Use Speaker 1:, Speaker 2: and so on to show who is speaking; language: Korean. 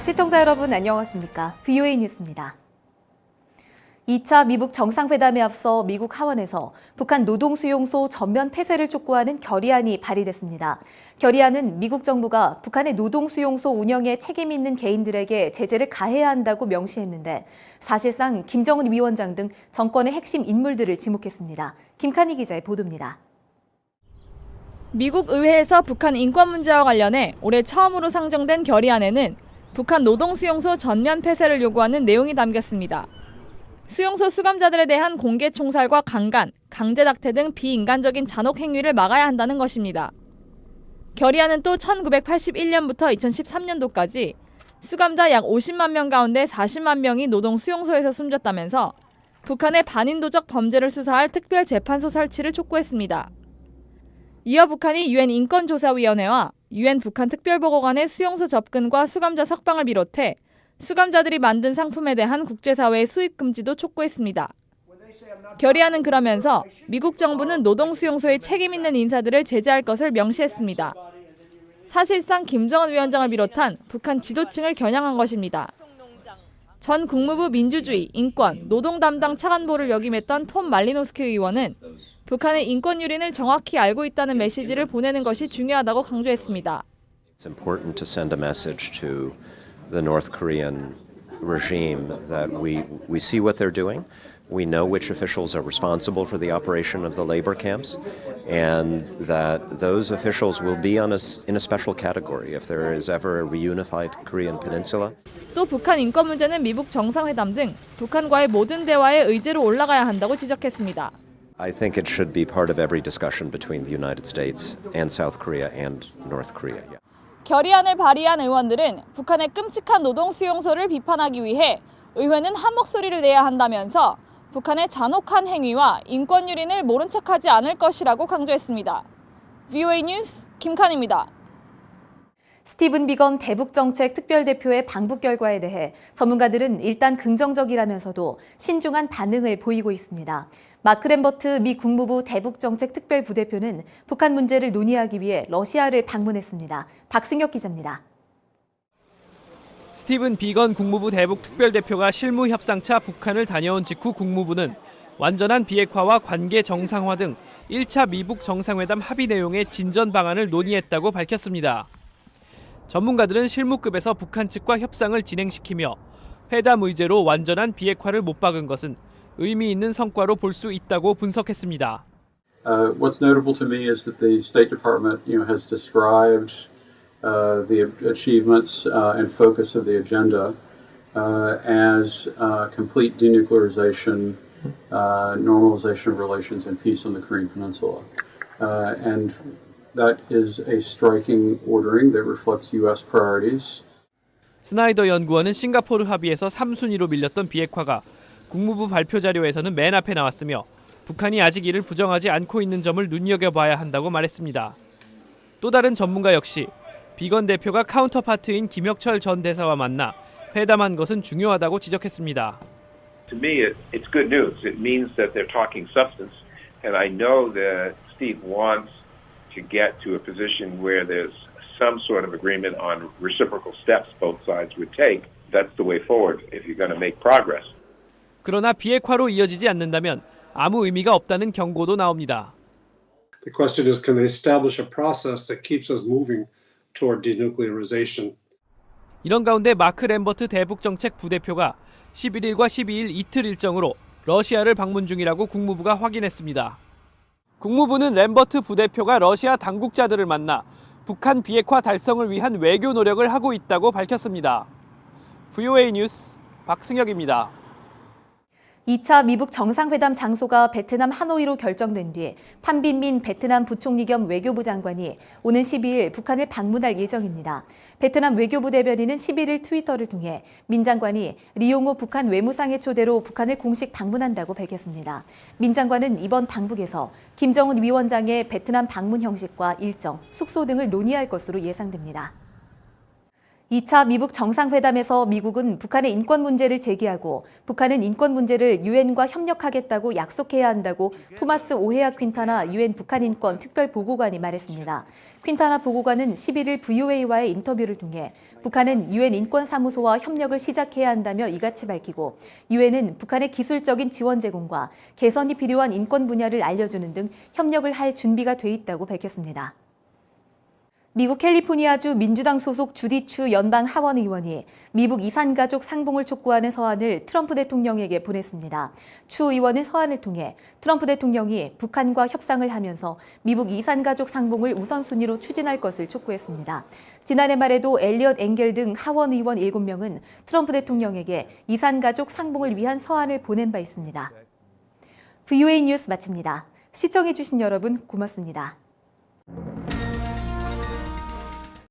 Speaker 1: 시청자 여러분 안녕하십니까? VOA 뉴스입니다. 2차 미북 정상회담에 앞서 미국 하원에서 북한 노동수용소 전면 폐쇄를 촉구하는 결의안이 발의됐습니다. 결의안은 미국 정부가 북한의 노동수용소 운영에 책임 있는 개인들에게 제재를 가해야 한다고 명시했는데 사실상 김정은 위원장 등 정권의 핵심 인물들을 지목했습니다. 김칸희 기자의 보도입니다.
Speaker 2: 미국 의회에서 북한 인권 문제와 관련해 올해 처음으로 상정된 결의안에는 북한 노동수용소 전면 폐쇄를 요구하는 내용이 담겼습니다. 수용소 수감자들에 대한 공개 총살과 강간, 강제 낙태 등 비인간적인 잔혹 행위를 막아야 한다는 것입니다. 결의안은 또 1981년부터 2013년도까지 수감자 약 50만 명 가운데 40만 명이 노동 수용소에서 숨졌다면서 북한의 반인도적 범죄를 수사할 특별재판소 설치를 촉구했습니다. 이어 북한이 유엔 인권조사위원회와 유엔 북한 특별보고관의 수용소 접근과 수감자 석방을 비롯해 수감자들이 만든 상품에 대한 국제사회의 수입 금지도 촉구했습니다. 결의안은 그러면서 미국 정부는 노동수용소에 책임 있는 인사들을 제재할 것을 명시했습니다. 사실상 김정은 위원장을 비롯한 북한 지도층을 겨냥한 것입니다. 전 국무부 민주주의, 인권, 노동 담당 차관보를 역임했던 톰 말리노스키 의원은 북한의 인권 유린을 정확히 알고 있다는 메시지를 보내는 것이 중요하다고 강조했습니다.
Speaker 3: It's important to send a message to the North Korean regime that we see what they're doing. We know which officials are responsible for the operation of the labor camps, and that those officials will be in a special category if there is ever a reunified Korean peninsula.
Speaker 2: 또 북한 인권 문제는 미북 정상회담 등 북한과의 모든 대화의 의제로 올라가야 한다고 지적했습니다.
Speaker 3: I think it should be part of every discussion between the United States and South Korea and North Korea. Yeah.
Speaker 2: 결의안을 발의한 의원들은 북한의 끔찍한 노동 수용소를 비판하기 위해 의회는 한 목소리를 내야 한다면서 북한의 잔혹한 행위와 인권 유린을 모른 척하지 않을 것이라고 강조했습니다. VOA 뉴스 김칸입니다.
Speaker 1: 스티븐 비건 대북정책 특별대표의 방북 결과에 대해 전문가들은 일단 긍정적이라면서도 신중한 반응을 보이고 있습니다. 마크 램버트 미 국무부 대북정책 특별부대표는 북한 문제를 논의하기 위해 러시아를 방문했습니다. 박승혁 기자입니다.
Speaker 4: 스티븐 비건 국무부 대북 특별대표가 실무 협상차 북한을 다녀온 직후 국무부는 완전한 비핵화와 관계 정상화 등 1차 미북 정상회담 합의 내용의 진전 방안을 논의했다고 밝혔습니다. 전문가들은 실무급에서 북한 측과 협상을 진행시키며 회담 의제로 완전한 비핵화를 못 박은 것은 의미 있는 성과로 볼 수 있다고 분석했습니다.
Speaker 5: What's notable to me is that the State Department, has described the achievements and focus of the agenda as complete denuclearization, normalization of relations, and peace on the Korean Peninsula. And that is a striking ordering that reflects U.S. priorities.
Speaker 4: 스나이더 연구원은 싱가포르 합의에서 3순위로 밀렸던 비핵화가 국무부 발표 자료에서는 맨 앞에 나왔으며 북한이 아직 이를 부정하지 않고 있는 점을 눈여겨봐야 한다고 말했습니다. 또 다른 전문가 역시 비건 대표가 카운터파트인 김혁철 전 대사와 만나 회담한 것은 중요하다고 지적했습니다.
Speaker 6: To me, it's good news. It means that they're talking substance, and I know that Steve wants to get to a position where there's some sort of agreement on reciprocal steps both sides would take. That's the way forward if you're going to make progress.
Speaker 4: 그러나 비핵화로 이어지지 않는다면 아무 의미가 없다는 경고도 나옵니다.
Speaker 7: The question is, can they establish a process that keeps us moving toward denuclearization?
Speaker 4: 이런 가운데 마크 램버트 대북정책 부대표가 11일과 12일 이틀 일정으로 러시아를 방문 중이라고 국무부가 확인했습니다. 국무부는 램버트 부대표가 러시아 당국자들을 만나 북한 비핵화 달성을 위한 외교 노력을 하고 있다고 밝혔습니다. VOA 뉴스 박승혁입니다.
Speaker 1: 2차 미북 정상회담 장소가 베트남 하노이로 결정된 뒤 판빈민 베트남 부총리 겸 외교부 장관이 오는 12일 북한을 방문할 예정입니다. 베트남 외교부 대변인은 11일 트위터를 통해 민 장관이 리용호 북한 외무상의 초대로 북한을 공식 방문한다고 밝혔습니다. 민 장관은 이번 방북에서 김정은 위원장의 베트남 방문 형식과 일정, 숙소 등을 논의할 것으로 예상됩니다. 2차 미북 정상회담에서 미국은 북한의 인권 문제를 제기하고 북한은 인권 문제를 유엔과 협력하겠다고 약속해야 한다고 토마스 오헤아 퀸타나 유엔 북한 인권 특별 보고관이 말했습니다. 퀸타나 보고관은 11일 VOA와의 인터뷰를 통해 북한은 유엔 인권사무소와 협력을 시작해야 한다며 이같이 밝히고 유엔은 북한의 기술적인 지원 제공과 개선이 필요한 인권 분야를 알려주는 등 협력을 할 준비가 돼 있다고 밝혔습니다. 미국 캘리포니아주 민주당 소속 주디 추 연방 하원 의원이 미북 이산가족 상봉을 촉구하는 서한을 트럼프 대통령에게 보냈습니다. 추 의원은 서한을 통해 트럼프 대통령이 북한과 협상을 하면서 미북 이산가족 상봉을 우선순위로 추진할 것을 촉구했습니다. 지난해 말에도 엘리엇 엥겔 등 하원 의원 7명은 트럼프 대통령에게 이산가족 상봉을 위한 서한을 보낸 바 있습니다. VOA 뉴스 마칩니다. 시청해주신 여러분 고맙습니다.